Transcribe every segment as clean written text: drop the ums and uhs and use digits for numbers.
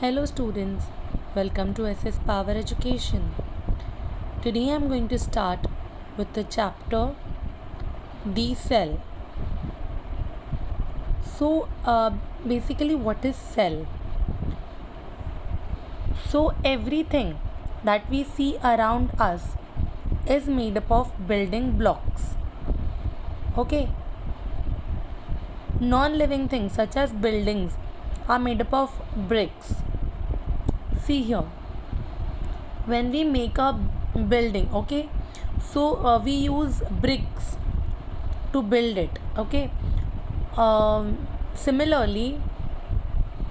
Hello students, welcome to SS Power Education. Today I am going to start with the chapter The Cell. Basically what is cell? So everything that we see around us is made up of building blocks. Okay? Non-living things such as buildings are made up of bricks. See here, when we make a building, okay, we use bricks to build it. Okay. Similarly,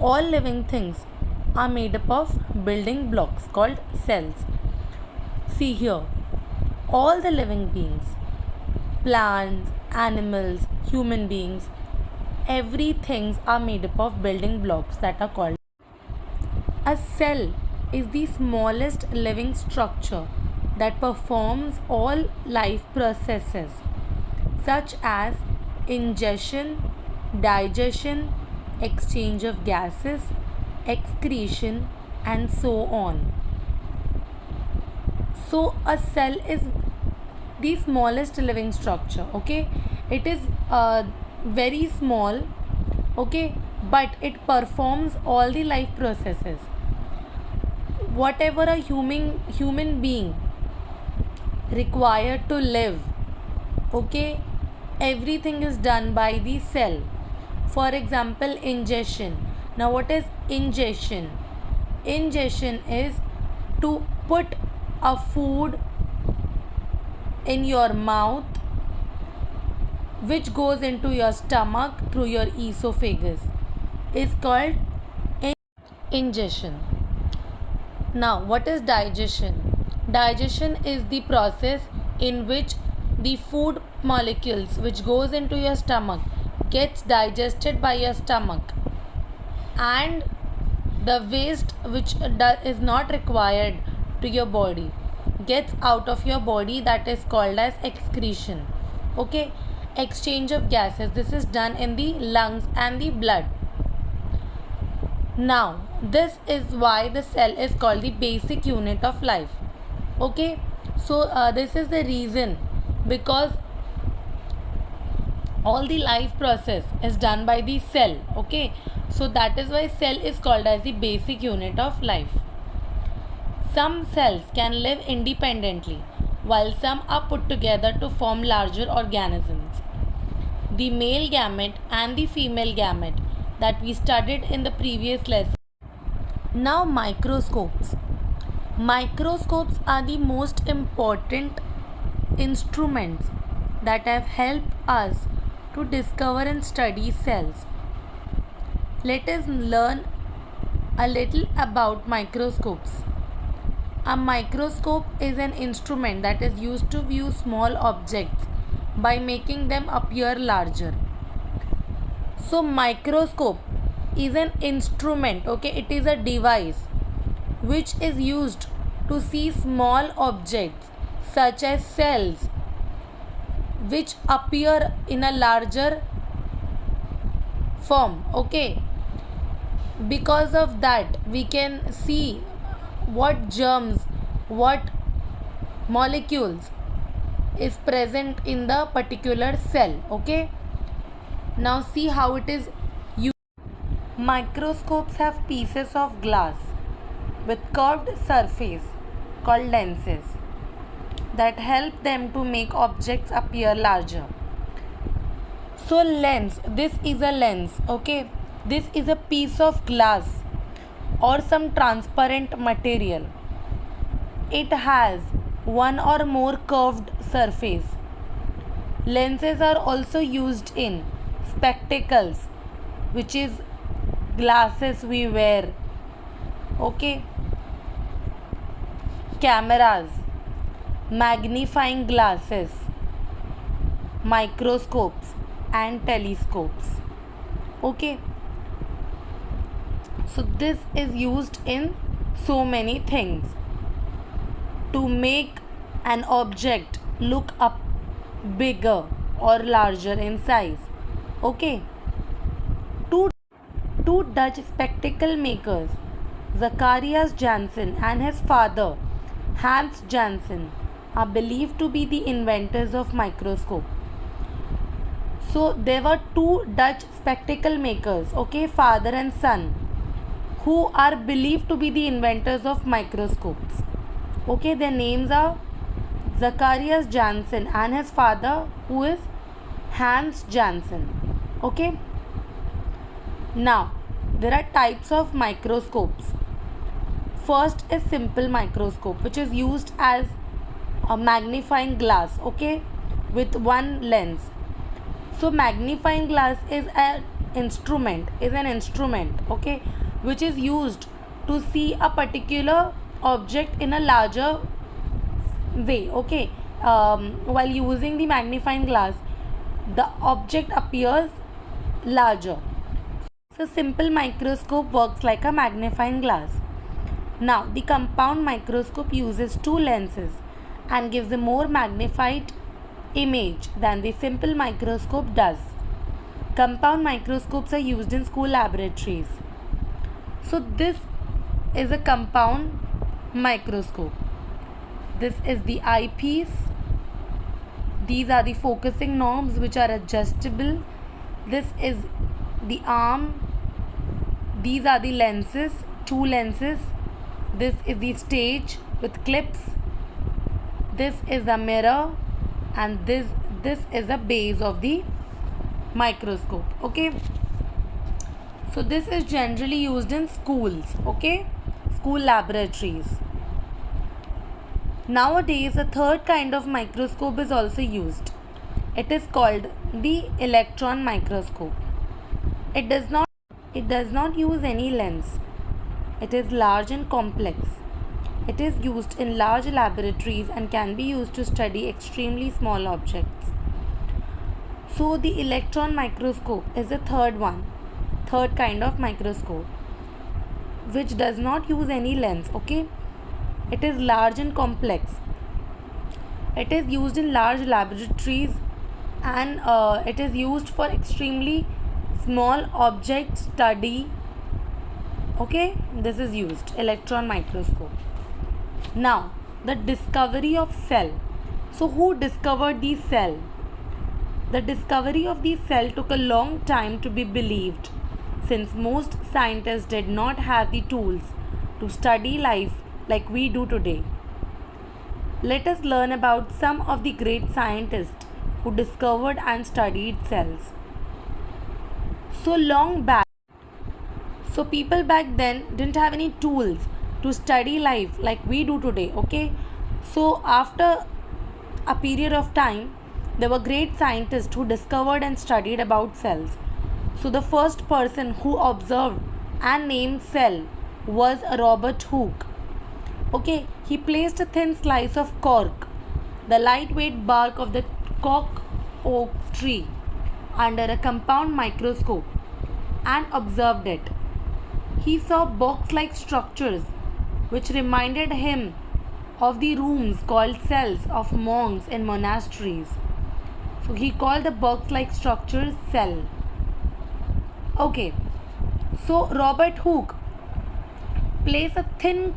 all living things are made up of building blocks called cells. See here, all the living beings, plants, animals, human beings, everything are made up of building blocks that are called. A cell is the smallest living structure that performs all life processes such as ingestion, digestion, exchange of gases, excretion, and so on. So a cell is the smallest living structure. Okay, it is very small. Okay, but it performs all the life processes. Whatever a human being required to live, okay, everything is done by the cell. For example, ingestion. Now what is ingestion? Ingestion is to put a food in your mouth which goes into your stomach through your esophagus is called ingestion. Now what is digestion? Digestion is the process in which the food molecules which goes into your stomach gets digested by your stomach, and the waste which is not required to your body gets out of your body, that is called as excretion. Okay, exchange of gases, this is done in the lungs and the blood. Now this is why the cell is called the basic unit of life. Okay, so this is the reason, because all the life process is done by the cell. Okay, so that is why cell is called as the basic unit of life. Some cells can live independently while some are put together to form larger organisms. The male gamete and the female gamete that we studied in the previous lesson. Now microscopes. Microscopes are the most important instruments that have helped us to discover and study cells. Let us learn a little about microscopes. A microscope is an instrument that is used to view small objects by making them appear larger. So microscope is an instrument, okay, it is a device which is used to see small objects such as cells which appear in a larger form. Okay, because of that we can see what germs, what molecules is present in the particular cell. Okay, now see how it is used. Microscopes have pieces of glass with curved surface called lenses that help them to make objects appear larger. So lens, this is a lens. Okay, this is a piece of glass or some transparent material. It has one or more curved surface. Lenses are also used in spectacles, which is glasses we wear. Okay, cameras, magnifying glasses, microscopes and telescopes. Okay, so this is used in so many things to make an object look up bigger or larger in size. Okay, two Dutch spectacle makers Zacharias Janssen and his father, Hans Janssen, are believed to be the inventors of microscope. So there were two Dutch spectacle makers, okay, father and son, who are believed to be the inventors of microscopes. Okay, their names are Zacharias Janssen and his father, who is Hans Janssen. Okay. Now, there are types of microscopes. First is simple microscope, which is used as a magnifying glass, okay, with one lens. So magnifying glass is an instrument, okay, which is used to see a particular object in a larger way, okay. While using the magnifying glass, the object appears larger. So simple microscope works like a magnifying glass. Now the compound microscope uses two lenses and gives a more magnified image than the simple microscope does. Compound microscopes are used in school laboratories. So this is a compound microscope. This is the eyepiece. These are the focusing knobs which are adjustable. This is the arm. These are the lenses, two lenses. This is the stage with clips. This is a mirror, and this is a base of the microscope, okay. So this is generally used in schools, okay, school laboratories. Nowadays a third kind of microscope is also used. It is called the electron microscope. It does not use any lens. It is large and complex. It is used in large laboratories and can be used to study extremely small objects. So the electron microscope is the third kind of microscope, which does not use any lens, okay. It is large and complex. It is used in large laboratories and it is used for extremely small object study, okay. This is used, electron microscope. Now the discovery of cell. So who discovered the cell? The discovery of the cell took a long time to be believed, since most scientists did not have the tools to study life like we do today. Let us learn about some of the great scientists who discovered and studied cells. So long back, so people back then didn't have any tools to study life like we do today, okay. So after a period of time, there were great scientists who discovered and studied about cells. So the first person who observed and named cell was Robert Hooke. Okay, he placed a thin slice of cork, the lightweight bark of the cork oak tree, under a compound microscope and observed it. He saw box-like structures which reminded him of the rooms called cells of monks in monasteries. So he called the box-like structures cell. Okay, so Robert Hooke placed a thin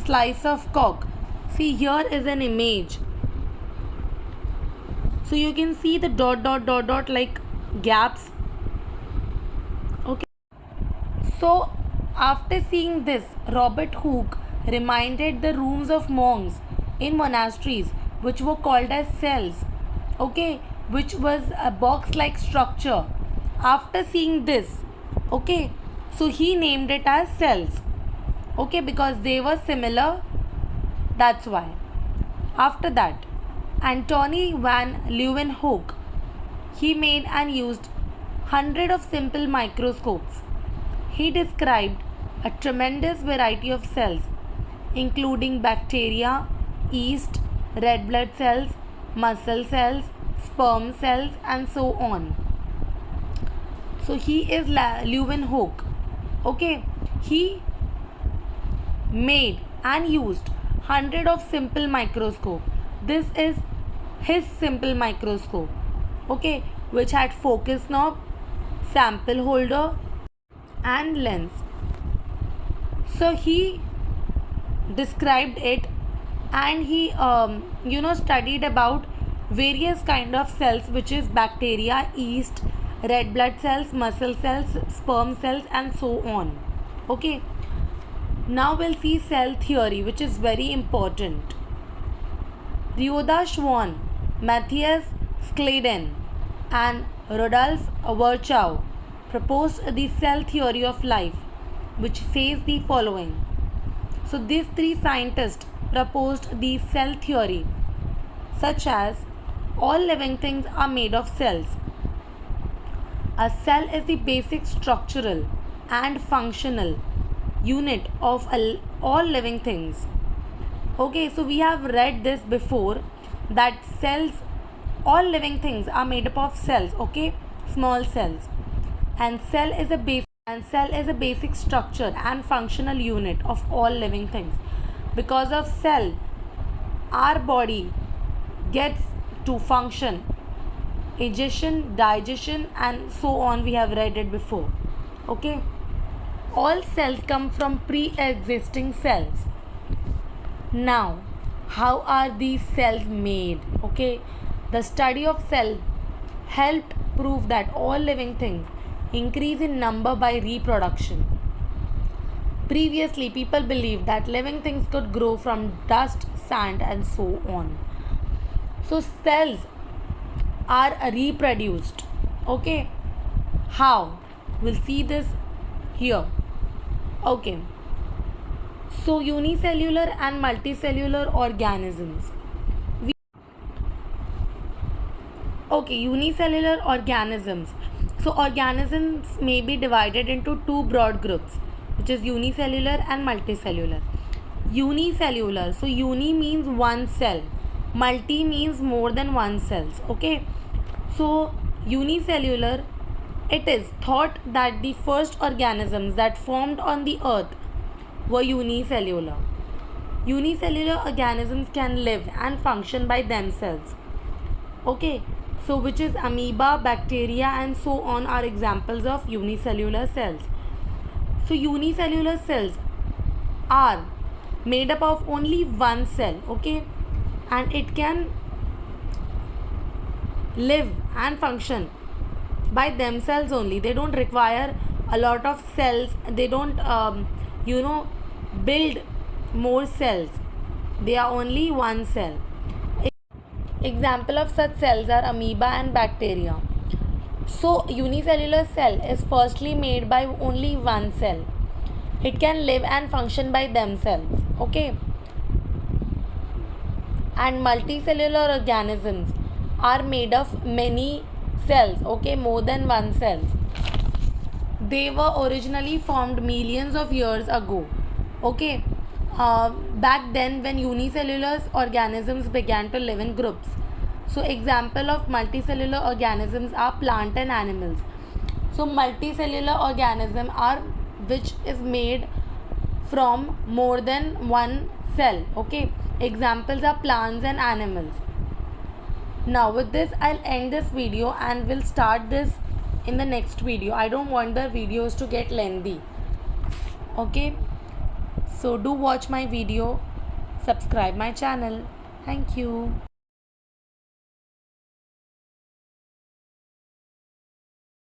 slice of cork. See, here is an image. So you can see the dot like gaps. Okay. So after seeing this, Robert Hooke reminded the rooms of monks in monasteries, which were called as cells, okay, which was a box-like structure. After seeing this, okay, so he named it as cells, okay, because they were similar, that's why. After that, Antony van Leeuwenhoek, he made and used hundreds of simple microscopes. He described a tremendous variety of cells, including bacteria, yeast, red blood cells, muscle cells, sperm cells, and so on. So he is Leeuwenhoek. Okay, he made and used hundreds of simple microscope. This is his simple microscope, okay, which had focus knob, sample holder, and lens. So he described it, and he studied about various kind of cells, which is bacteria, yeast, red blood cells, muscle cells, sperm cells, and so on. Okay, now we'll see cell theory, which is very important. Rhoda Schwann, Matthias Skladen, and Rodolph Virchow proposed the cell theory of life, which says the following. So these three scientists proposed the cell theory, such as all living things are made of cells. A cell is the basic structural and functional unit of all living things. Okay, so we have read this before, that cells, all living things are made up of cells, okay, small cells, and cell is a basic structure and functional unit of all living things. Because of cell, our body gets to function, digestion, and so on. We have read it before. Okay, all cells come from pre-existing cells. Now, how are these cells made? Okay, the study of cell helped prove that all living things increase in number by reproduction. Previously, people believed that living things could grow from dust, sand, and so on. So cells are reproduced. Okay, how? We'll see this here. Okay, so unicellular and multicellular organisms. Unicellular organisms. So organisms may be divided into two broad groups, which is unicellular and multicellular. Unicellular, so uni means one cell, multi means more than one cells. Okay, so unicellular, it is thought that the first organisms that formed on the earth were unicellular. Unicellular organisms can live and function by themselves. Okay, so which is amoeba, bacteria, and so on are examples of unicellular cells. So unicellular cells are made up of only one cell, okay, and it can live and function by themselves only. They don't require a lot of cells. They don't build more cells. They are only one cell. Example of such cells are amoeba and bacteria. So unicellular cell is firstly made by only one cell. It can live and function by themselves. Okay, and multicellular organisms are made of many cells. Okay, more than one cells. They were originally formed millions of years ago. Okay, back then when unicellular organisms began to live in groups. So example of multicellular organisms are plant and animals. So multicellular organism are which is made from more than one cell. Okay, examples are plants and animals. Now with this I'll end this video and we'll start this in the next video. I don't want the videos to get lengthy. Okay, so do watch my video, subscribe my channel. Thank you.